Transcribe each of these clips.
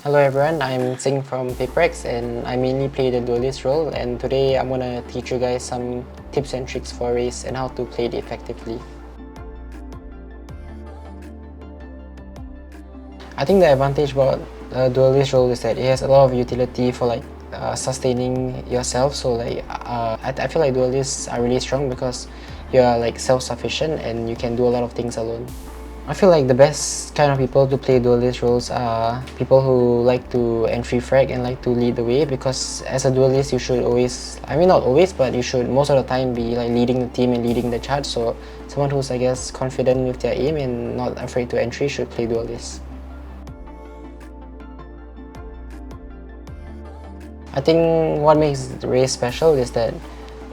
Hello everyone, I'm Jinggg from PRX and I mainly play the duelist role, and today I'm gonna teach you guys some tips and tricks for race and how to play it effectively. I think the advantage about duelist role is that it has a lot of utility for sustaining yourself. So I feel like duelists are really strong because you are self-sufficient and you can do a lot of things alone. I feel like the best kind of people to play duelist roles are people who like to entry frag and like to lead the way, because as a duelist you should always, I mean not always, but you should most of the time be leading the team and leading the charge. So someone who's confident with their aim and not afraid to entry should play duelist. I think what makes the race special is that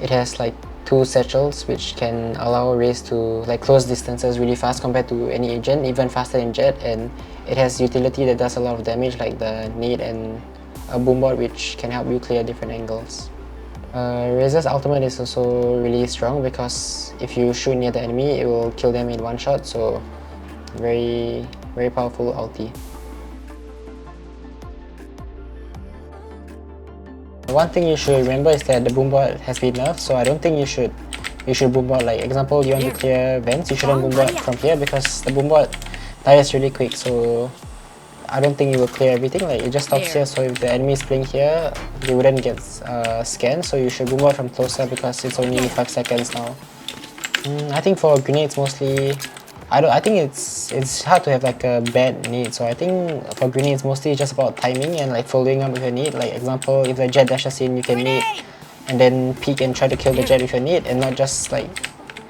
it has two satchels which can allow race to close distances really fast compared to any agent, even faster than jet, and it has utility that does a lot of damage like the nade and a boombot which can help you clear different angles. Razor's ultimate is also really strong because if you shoot near the enemy it will kill them in one shot, so very powerful ulti. One thing you should remember is that the boombot has been nerfed, so I don't think you should boombot. Example, you want to clear vents, you shouldn't boombot from here because the boombot dies really quick, so I don't think you will clear everything. It just stops here, so if the enemy is playing here, they wouldn't get scanned, so you should boombot from closer because it's only 5 seconds now. I think for grenades mostly, I think it's hard to have a bad nade, so I think for grenades mostly it's just about timing and following up with your nade. Example, if the jet dashes in, you can nade and then peek and try to kill the jet with your nade and not just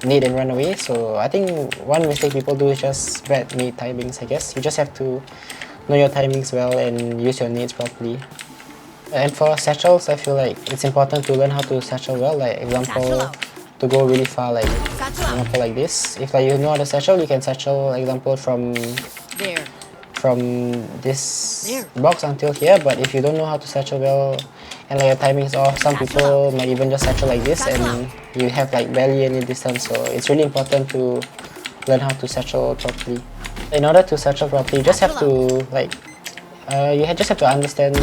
nade and run away. So I think one mistake people do is just bad nade timings, I guess. You just have to know your timings well and use your nades properly. And for satchels, I feel it's important to learn how to satchel well. Example, to go really far, example like this. If you know how to satchel, you can satchel, example, from this box until here. But if you don't know how to satchel well and your timing is off, some people might even just satchel like this and you have barely any distance. So it's really important to learn how to satchel properly. In order to satchel properly, you just have to just have to understand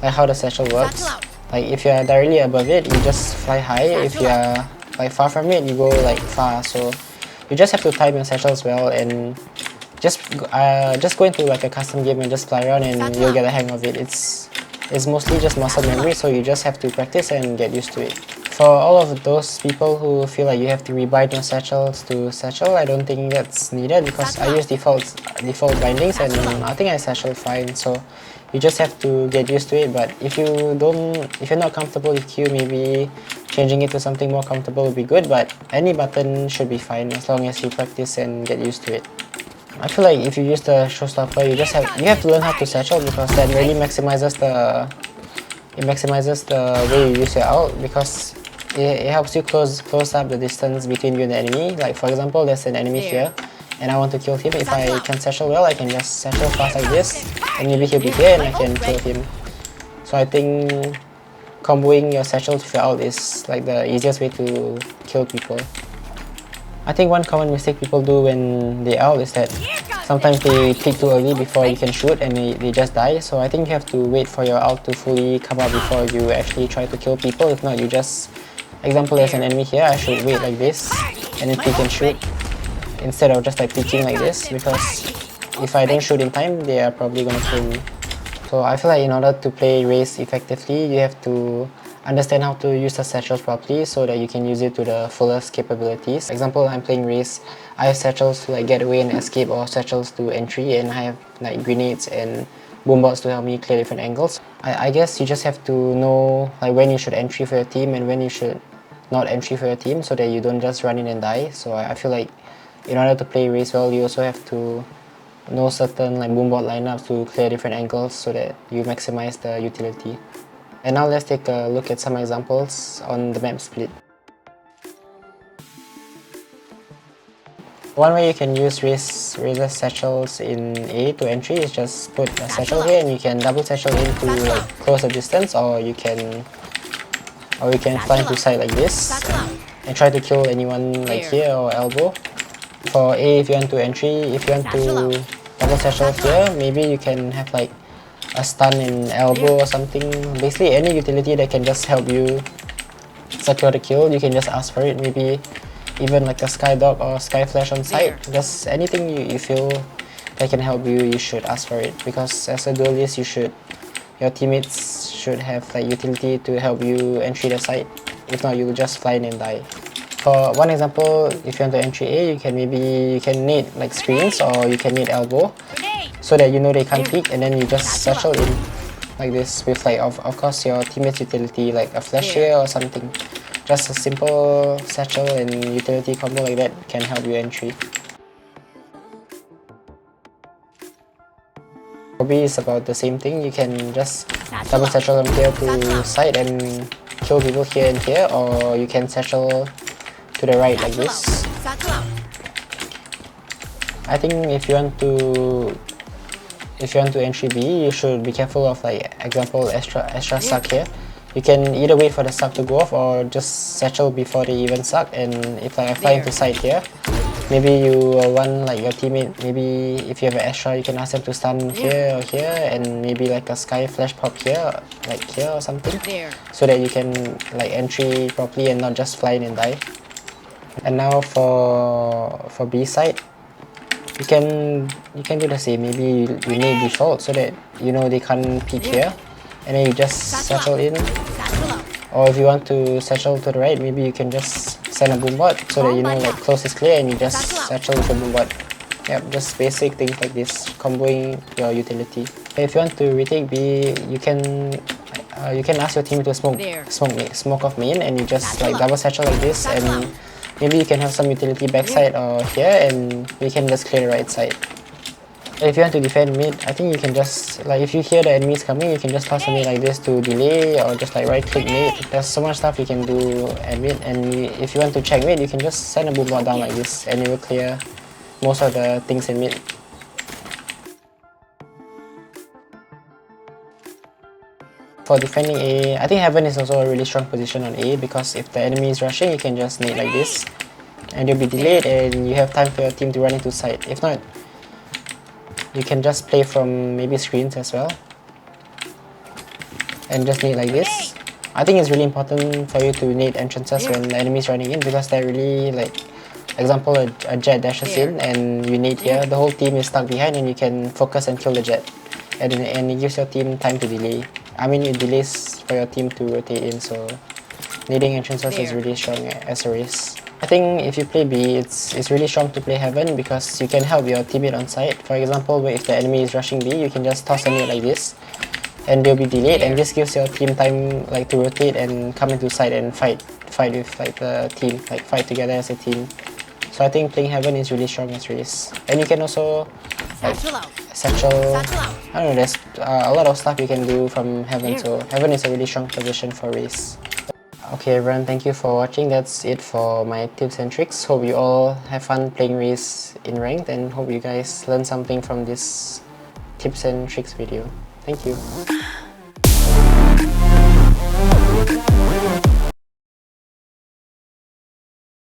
how the satchel works. If you are directly above it, you just fly high. If you are far from it, you go far. So you just have to time your satchels well and just go into a custom game and just fly around and you'll get the hang of it. It's mostly just muscle memory, so you just have to practice and get used to it. For all of those people who feel you have to rebind your satchels to satchel, I don't think that's needed because I use default bindings and I think I satchel fine. So you just have to get used to it. But if you're not comfortable with Q, maybe changing it to something more comfortable would be good, but any button should be fine as long as you practice and get used to it. I feel if you use the showstopper, you have to learn how to satchel because that really maximizes the way you use your ult, because it helps you close up the distance between you and the enemy. For example, there's an enemy here and I want to kill him. If I can satchel well, I can just satchel fast like this and maybe he'll be here and I can kill him. So I think comboing your satchels with your ult is the easiest way to kill people. I think one common mistake people do when they ult is that sometimes they peek too early before you can shoot and they just die. So I think you have to wait for your ult to fully come out before you actually try to kill people. If not, you just, example, there's an enemy here, I should wait like this and then peek and shoot instead of just peeking like this, because if I don't shoot in time, they are probably gonna kill me. So I feel in order to play race effectively, you have to understand how to use the satchels properly so that you can use it to the fullest capabilities. For example, I'm playing race, I have satchels to get away and escape, or satchels to entry, and I have grenades and boombots to help me clear different angles. I guess you just have to know when you should entry for your team and when you should not entry for your team so that you don't just run in and die. So I feel in order to play race well, you also have to know certain boombot lineups to clear different angles so that you maximize the utility. And now let's take a look at some examples on the map split. One way you can use razor satchels in A to entry is just put a satchel here and you can double satchel in to close the distance, or you can fly into side like this and try to kill anyone here or elbow. For A, if you want to entry, if you want to double satchel here, maybe you can have a stun in elbow or something. Basically any utility that can just help you secure the kill, you can just ask for it. Maybe even like a sky dog or sky flash on site. Just anything you feel that can help you, you should ask for it, because as a duelist your teammates should have like utility to help you entry the site. If not, you'll just fly in and die. For one example, if you want to entry A, you can need like screens, or you can need elbow, so that you know they can't peek, and then you just satchel in like this with like of course your teammates utility, like a flash here or something. Just a simple satchel and utility combo like that can help you entry. For B is about the same thing. You can just double satchel from here to side and kill people here and here, or you can satchel to the right like this. I think if you want to entry B, you should be careful of like example extra suck here. You can either wait for the suck to go off or just satchel before they even suck. And if like I fly into side here, maybe you want like your teammate, maybe if you have an extra, you can ask them to stun here or here, and maybe like a sky flash pop here, like here or something, so that you can like entry properly and not just fly in and die. And now for B side, you can do the same. Maybe you need default so that you know they can't peek here, and then you just satchel in. Or if you want to satchel to the right, maybe you can just send a boombot so that you know like close is clear and you just satchel with a boombot. Yep, just basic things like this, comboing your utility. If you want to retake B, you can ask your team to smoke off main, and you just like double satchel like this, and maybe you can have some utility backside or here, and we can just clear the right side. If you want to defend mid, I think you can just like, if you hear the enemies coming, you can just toss a mid like this to delay, or just like right click mid. There's so much stuff you can do at mid, and if you want to check mid, you can just send a boombot down like this, and it will clear most of the things in mid. For defending A, I think Heaven is also a really strong position on A, because if the enemy is rushing, you can just nade like this, and you'll be delayed, and you have time for your team to run into site. If not, you can just play from maybe screens as well, and just nade like this. I think it's really important for you to nade entrances when the enemy is running in, because they're really like, example, a jet dashes in and you nade here, the whole team is stuck behind, and you can focus and kill the jet, and it gives your team time to delay. I mean, it delays for your team to rotate in, so nading entrances is really strong as a race. I think if you play B, it's really strong to play Heaven, because you can help your teammate on site. For example, if the enemy is rushing B, you can just toss a nade like this, and they'll be delayed, and this gives your team time like to rotate and come into site and fight with like the team, like fight together as a team. So I think playing Heaven is really strong as race. And you can also like satchel. I don't know, there's a lot of stuff you can do from Heaven, so Heaven is a really strong position for race. Okay everyone, thank you for watching. That's it for my tips and tricks. Hope you all have fun playing race in ranked, and hope you guys learn something from this tips and tricks video. Thank you.